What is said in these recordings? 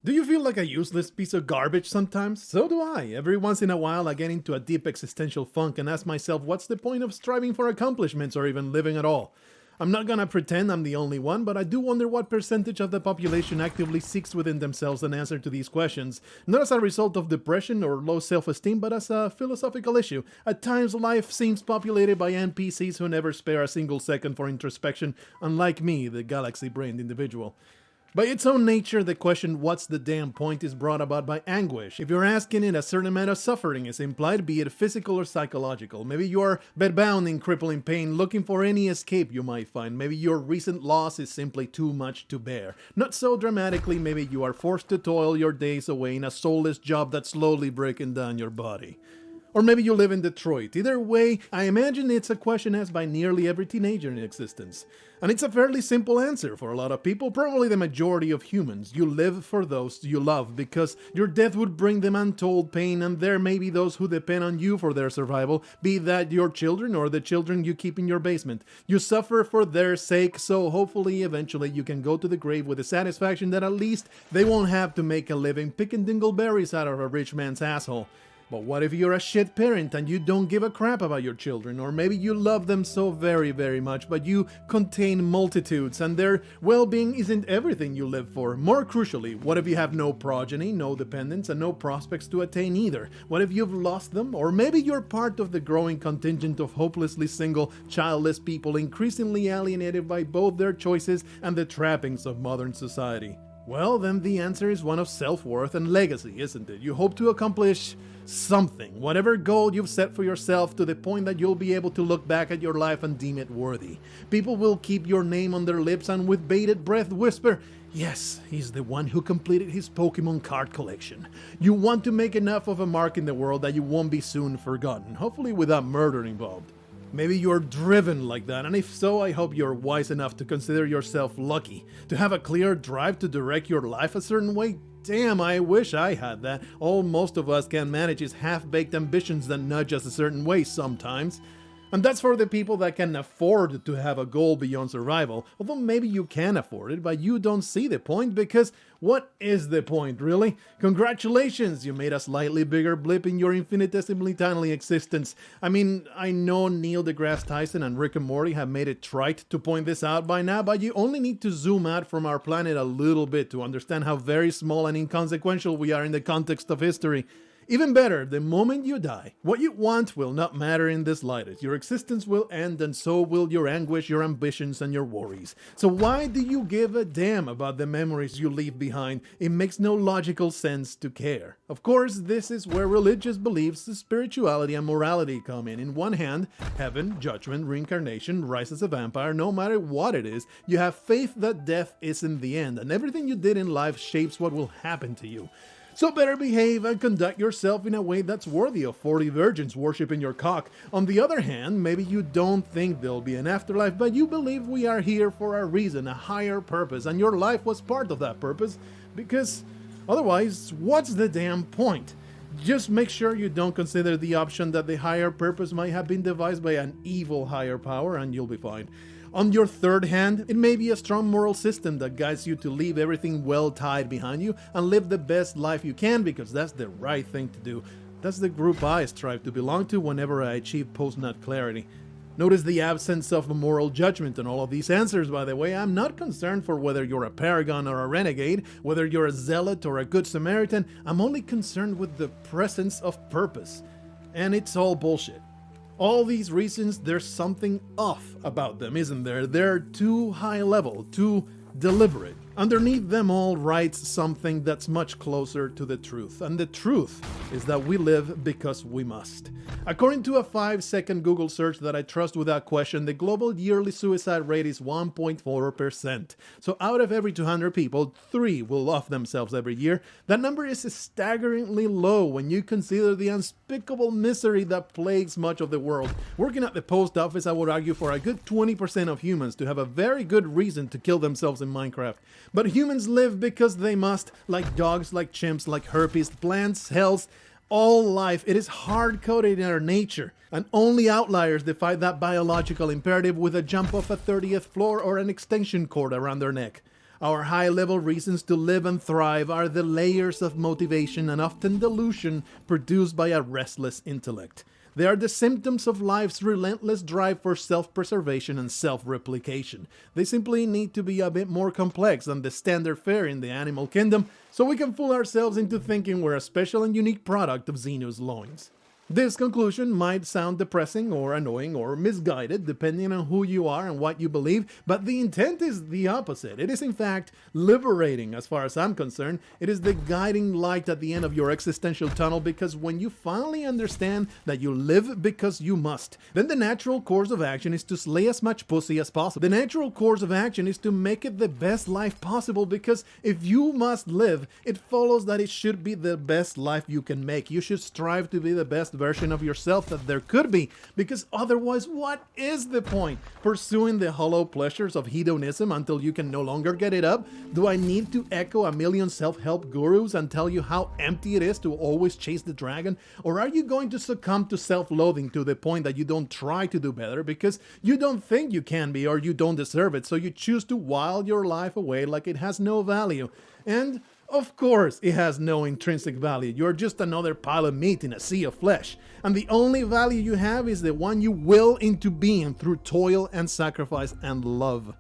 Do you feel like a useless piece of garbage sometimes? So do I. Every once in a while I get into a deep existential funk and ask myself what's the point of striving for accomplishments or even living at all? I'm not gonna pretend I'm the only one, but I do wonder what percentage of the population actively seeks within themselves an answer to these questions, not as a result of depression or low self-esteem, but as a philosophical issue. At times, life seems populated by NPCs who never spare a single second for introspection, unlike me, the galaxy-brained individual. By its own nature, the question, what's the damn point, is brought about by anguish. If you're asking it, a certain amount of suffering is implied, be it physical or psychological. Maybe you're bedbound in crippling pain, looking for any escape you might find. Maybe your recent loss is simply too much to bear. Not so dramatically, maybe you are forced to toil your days away in a soulless job that's slowly breaking down your body. Or maybe you live in Detroit. Either way, I imagine it's a question asked by nearly every teenager in existence. And it's a fairly simple answer for a lot of people, probably the majority of humans. You live for those you love because your death would bring them untold pain, and there may be those who depend on you for their survival, be that your children or the children you keep in your basement. You suffer for their sake, so hopefully eventually you can go to the grave with the satisfaction that at least they won't have to make a living picking dingleberries out of a rich man's asshole. But what if you're a shit parent and you don't give a crap about your children? Or maybe you love them so very, very much, but you contain multitudes and their well-being isn't everything you live for. More crucially, what if you have no progeny, no dependents, and no prospects to attain either? What if you've lost them? Or maybe you're part of the growing contingent of hopelessly single, childless people increasingly alienated by both their choices and the trappings of modern society. Well, then the answer is one of self-worth and legacy, isn't it? You hope to accomplish something, whatever goal you've set for yourself, to the point that you'll be able to look back at your life and deem it worthy. People will keep your name on their lips and with bated breath whisper, yes, he's the one who completed his Pokemon card collection. You want to make enough of a mark in the world that you won't be soon forgotten, hopefully without murder involved. Maybe you're driven like that, and if so, I hope you're wise enough to consider yourself lucky. To have a clear drive to direct your life a certain way? Damn, I wish I had that. All most of us can manage is half-baked ambitions that nudge us a certain way sometimes. And that's for the people that can afford to have a goal beyond survival, although maybe you can afford it, but you don't see the point, because what is the point, really? Congratulations, you made a slightly bigger blip in your infinitesimally tiny existence. I mean, I know Neil deGrasse Tyson and Rick and Morty have made it trite to point this out by now, but you only need to zoom out from our planet a little bit to understand how very small and inconsequential we are in the context of history. Even better, the moment you die, what you want will not matter in the slightest. Your existence will end, and so will your anguish, your ambitions, and your worries. So why do you give a damn about the memories you leave behind? It makes no logical sense to care. Of course, this is where religious beliefs, spirituality, and morality come in. In one hand, heaven, judgment, reincarnation, rise as a vampire, no matter what it is, you have faith that death isn't the end, and everything you did in life shapes what will happen to you. So better behave and conduct yourself in a way that's worthy of 40 virgins worshipping your cock. On the other hand, maybe you don't think there'll be an afterlife, but you believe we are here for a reason, a higher purpose, and your life was part of that purpose, because otherwise, what's the damn point? Just make sure you don't consider the option that the higher purpose might have been devised by an evil higher power, and you'll be fine. On your third hand, it may be a strong moral system that guides you to leave everything well tied behind you and live the best life you can, because that's the right thing to do. That's the group I strive to belong to whenever I achieve post-nut clarity. Notice the absence of a moral judgment in all of these answers, by the way. I'm not concerned for whether you're a paragon or a renegade, whether you're a zealot or a good Samaritan. I'm only concerned with the presence of purpose. And it's all bullshit. All these reasons, there's something off about them, isn't there? They're too high level, too deliberate. Underneath them all writes something that's much closer to the truth. And the truth is that we live because we must. According to a 5-second Google search that I trust without question, the global yearly suicide rate is 1.4%. So out of every 200 people, 3 will off themselves every year. That number is staggeringly low when you consider the unspeakable misery that plagues much of the world. Working at the post office, I would argue for a good 20% of humans to have a very good reason to kill themselves in Minecraft. But humans live because they must, like dogs, like chimps, like herpes, plants, hells, all life. It is hard-coded in our nature, and only outliers defy that biological imperative with a jump off a 30th floor or an extension cord around their neck. Our high-level reasons to live and thrive are the layers of motivation and often delusion produced by a restless intellect. They are the symptoms of life's relentless drive for self-preservation and self-replication. They simply need to be a bit more complex than the standard fare in the animal kingdom, so we can fool ourselves into thinking we're a special and unique product of Xenu's loins. This conclusion might sound depressing or annoying or misguided depending on who you are and what you believe, but the intent is the opposite. It is in fact liberating as far as I'm concerned. It is the guiding light at the end of your existential tunnel, because when you finally understand that you live because you must, then the natural course of action is to slay as much pussy as possible. The natural course of action is to make it the best life possible, because if you must live, it follows that it should be the best life you can make. You should strive to be the best version of yourself that there could be, because otherwise what is the point? Pursuing the hollow pleasures of hedonism until you can no longer get it up? Do I need to echo a million self-help gurus and tell you how empty it is to always chase the dragon? Or are you going to succumb to self-loathing to the point that you don't try to do better because you don't think you can be or you don't deserve it, so you choose to while your life away like it has no value? And of course, it has no intrinsic value. You're just another pile of meat in a sea of flesh. And the only value you have is the one you will into being through toil and sacrifice and love.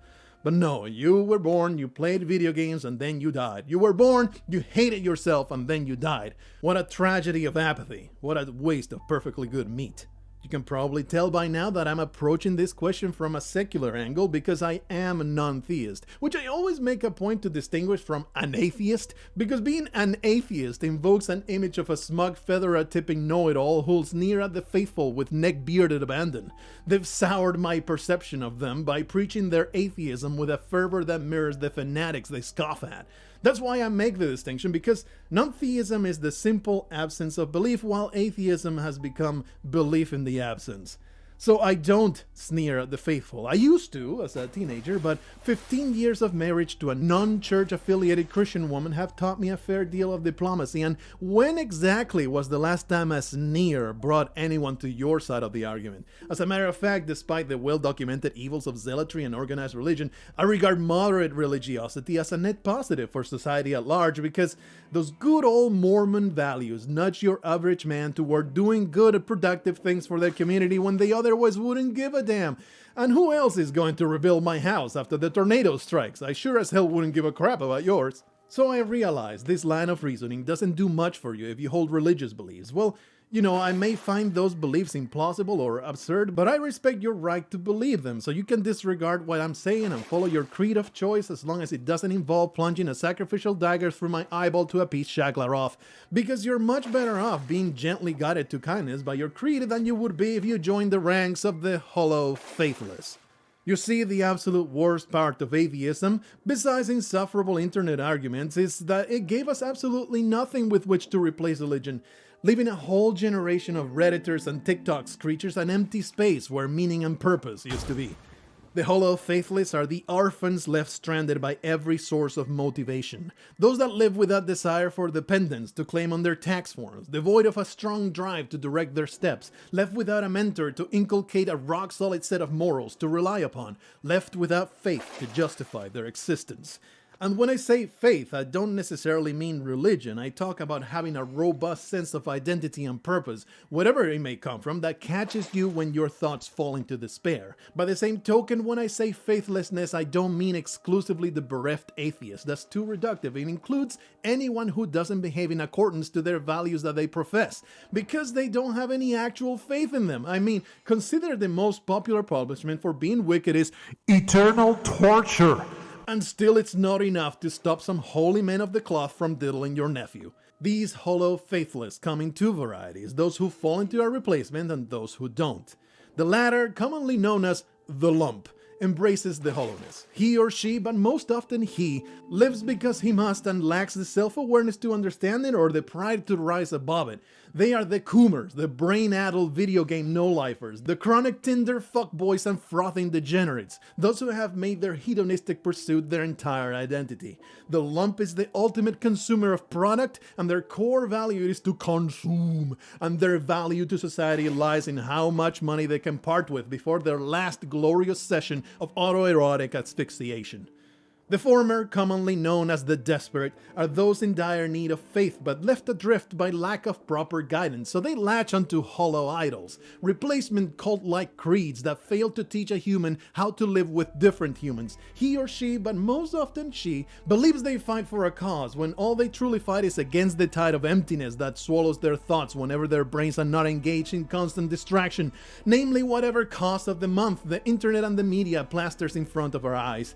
But no, you were born, you played video games, and then you died. You were born, you hated yourself, and then you died. What a tragedy of apathy. What a waste of perfectly good meat. You can probably tell by now that I'm approaching this question from a secular angle because I am a non-theist, which I always make a point to distinguish from an atheist, because being an atheist invokes an image of a smug feather-tipping know-it-all who'll sneer at the faithful with neck-bearded abandon. They've soured my perception of them by preaching their atheism with a fervor that mirrors the fanatics they scoff at. That's why I make the distinction, because non-theism is the simple absence of belief, while atheism has become belief in the absence. So I don't sneer at the faithful. I used to as a teenager, but 15 years of marriage to a non-church affiliated Christian woman have taught me a fair deal of diplomacy. And when exactly was the last time a sneer brought anyone to your side of the argument? As a matter of fact, despite the well-documented evils of zealotry and organized religion, I regard moderate religiosity as a net positive for society at large, because those good old Mormon values nudge your average man toward doing good and productive things for their community when they otherwise wouldn't give a damn. And who else is going to rebuild my house after the tornado strikes? I sure as hell wouldn't give a crap about yours. So I realize this line of reasoning doesn't do much for you if you hold religious beliefs. Well, you know, I may find those beliefs implausible or absurd, but I respect your right to believe them, so you can disregard what I'm saying and follow your creed of choice as long as it doesn't involve plunging a sacrificial dagger through my eyeball to appease Shaglaroff, because you're much better off being gently guided to kindness by your creed than you would be if you joined the ranks of the hollow faithless. You see, the absolute worst part of atheism, besides insufferable internet arguments, is that it gave us absolutely nothing with which to replace religion, leaving a whole generation of Redditors and TikTok creatures an empty space where meaning and purpose used to be. The hollow faithless are the orphans left stranded by every source of motivation. Those that live without desire for dependence to claim on their tax forms, devoid of a strong drive to direct their steps, left without a mentor to inculcate a rock-solid set of morals to rely upon, left without faith to justify their existence. And when I say faith, I don't necessarily mean religion. I talk about having a robust sense of identity and purpose, whatever it may come from, that catches you when your thoughts fall into despair. By the same token, when I say faithlessness, I don't mean exclusively the bereft atheist. That's too reductive. It includes anyone who doesn't behave in accordance to their values that they profess, because they don't have any actual faith in them. I mean, consider the most popular punishment for being wicked is eternal torture. And still it's not enough to stop some holy men of the cloth from diddling your nephew. These hollow faithless come in two varieties, those who fall into a replacement and those who don't. The latter, commonly known as the lump, embraces the hollowness. He or she, but most often he, lives because he must and lacks the self-awareness to understand it or the pride to rise above it. They are the coomers, the brain-addled video game no-lifers, the chronic Tinder fuckboys and frothing degenerates, those who have made their hedonistic pursuit their entire identity. The lump is the ultimate consumer of product, and their core value is to consume, and their value to society lies in how much money they can part with before their last glorious session of autoerotic asphyxiation. The former, commonly known as the desperate, are those in dire need of faith but left adrift by lack of proper guidance, so they latch onto hollow idols, replacement cult-like creeds that fail to teach a human how to live with different humans. He or she, but most often she, believes they fight for a cause when all they truly fight is against the tide of emptiness that swallows their thoughts whenever their brains are not engaged in constant distraction, namely whatever cost of the month the internet and the media plasters in front of our eyes.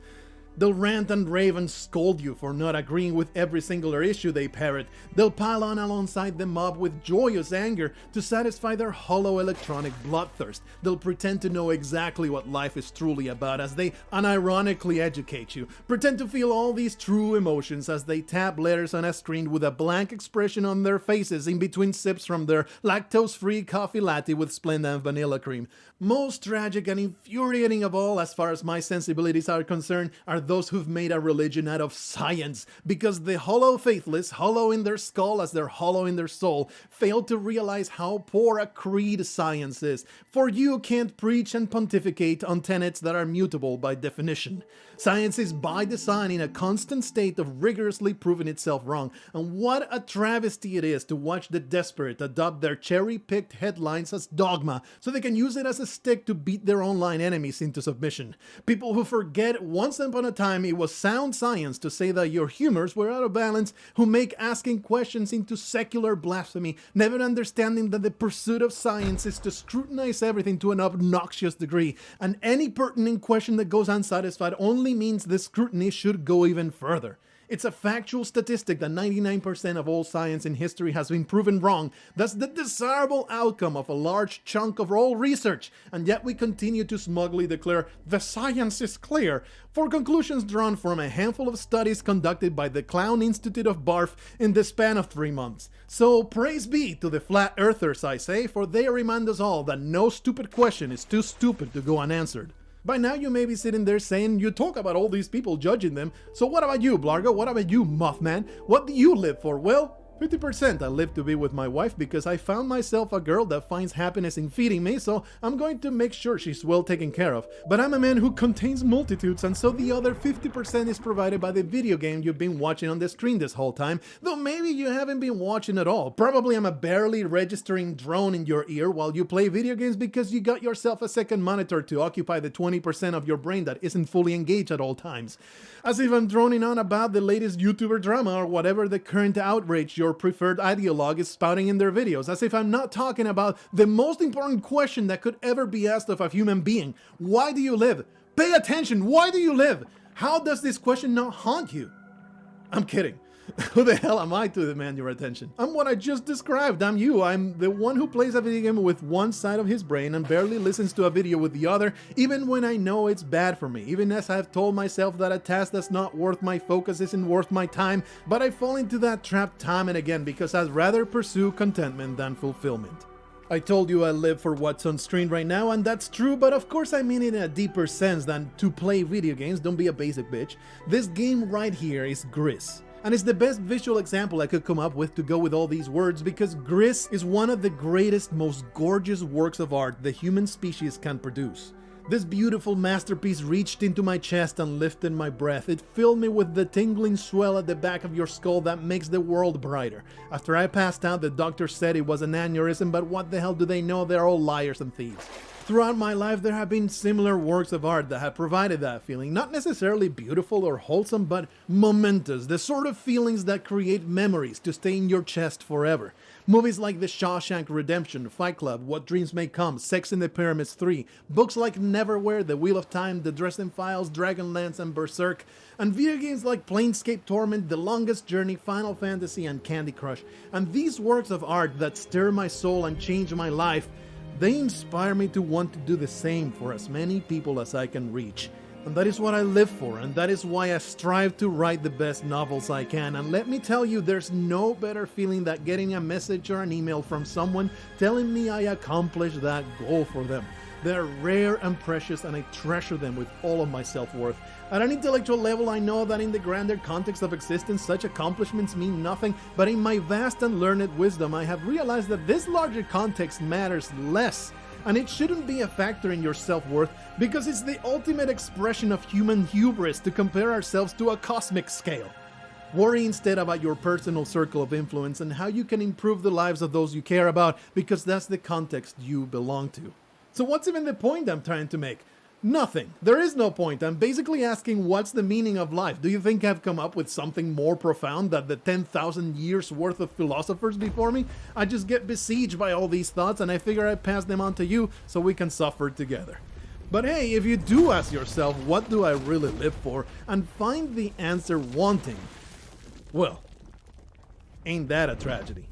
They'll rant and rave and scold you for not agreeing with every singular issue they parrot. They'll pile on alongside the mob with joyous anger to satisfy their hollow electronic bloodthirst. They'll pretend to know exactly what life is truly about as they unironically educate you. Pretend to feel all these true emotions as they tap letters on a screen with a blank expression on their faces in between sips from their lactose-free coffee latte with Splenda and vanilla cream. Most tragic and infuriating of all, as far as my sensibilities are concerned, are those who've made a religion out of science, because the hollow faithless, hollow in their skull as they're hollow in their soul, fail to realize how poor a creed science is, for you can't preach and pontificate on tenets that are mutable by definition. Science is by design in a constant state of rigorously proving itself wrong, and what a travesty it is to watch the desperate adopt their cherry-picked headlines as dogma so they can use it as a stick to beat their online enemies into submission. People who forget once upon a time it was sound science to say that your humors were out of balance, who make asking questions into secular blasphemy, never understanding that the pursuit of science is to scrutinize everything to an obnoxious degree, and any pertinent question that goes unsatisfied only means the scrutiny should go even further. It's a factual statistic that 99% of all science in history has been proven wrong. That's the desirable outcome of a large chunk of all research, and yet we continue to smugly declare the science is clear for conclusions drawn from a handful of studies conducted by the Clown Institute of Barf in the span of 3 months. So praise be to the flat earthers, I say, for they remind us all that no stupid question is too stupid to go unanswered. By now you may be sitting there saying, you talk about all these people judging them, so what about you, Blargo? What about you, Mothman? What do you live for? Well, 50% I live to be with my wife because I found myself a girl that finds happiness in feeding me, so I'm going to make sure she's well taken care of. But I'm a man who contains multitudes, and so the other 50% is provided by the video game you've been watching on the screen this whole time, though maybe you haven't been watching at all. Probably I'm a barely registering drone in your ear while you play video games because you got yourself a second monitor to occupy the 20% of your brain that isn't fully engaged at all times. As if I'm droning on about the latest YouTuber drama or whatever the current outrage your preferred ideologue is spouting in their videos, as if I'm not talking about the most important question that could ever be asked of a human being. Why do you live? Pay attention, why do you live? How does this question not haunt you? I'm kidding. Who the hell am I to demand your attention? I'm what I just described. I'm you. I'm the one who plays a video game with one side of his brain and barely listens to a video with the other, even when I know it's bad for me, even as I've told myself that a task that's not worth my focus isn't worth my time, but I fall into that trap time and again because I'd rather pursue contentment than fulfillment. I told you I live for what's on screen right now, and that's true, but of course I mean it in a deeper sense than to play video games. Don't be a basic bitch. This game right here is Gris. And it's the best visual example I could come up with to go with all these words, because Gris is one of the greatest, most gorgeous works of art the human species can produce. This beautiful masterpiece reached into my chest and lifted my breath. It filled me with the tingling swell at the back of your skull that makes the world brighter. After I passed out, the doctor said it was an aneurysm, but what the hell do they know? They're all liars and thieves. Throughout my life, there have been similar works of art that have provided that feeling. Not necessarily beautiful or wholesome, but momentous. The sort of feelings that create memories to stay in your chest forever. Movies like The Shawshank Redemption, Fight Club, What Dreams May Come, Sex in the Pyramids 3, books like Neverwhere, The Wheel of Time, The Dresden Files, Dragonlance, and Berserk, and video games like Planescape Torment, The Longest Journey, Final Fantasy, and Candy Crush. And these works of art that stir my soul and change my life, they inspire me to want to do the same for as many people as I can reach. And that is what I live for, and that is why I strive to write the best novels I can. And let me tell you, there's no better feeling than getting a message or an email from someone telling me I accomplished that goal for them. They're rare and precious, and I treasure them with all of my self-worth. At an intellectual level, I know that in the grander context of existence, such accomplishments mean nothing, but in my vast and learned wisdom, I have realized that this larger context matters less and it shouldn't be a factor in your self-worth because it's the ultimate expression of human hubris to compare ourselves to a cosmic scale. Worry instead about your personal circle of influence and how you can improve the lives of those you care about, because that's the context you belong to. So what's even the point I'm trying to make? Nothing. There is no point. I'm basically asking, what's the meaning of life? Do you think I've come up with something more profound than the 10,000 years worth of philosophers before me? I just get besieged by all these thoughts and I figure I'd pass them on to you so we can suffer together. But hey, if you do ask yourself, what do I really live for, and find the answer wanting, well, ain't that a tragedy?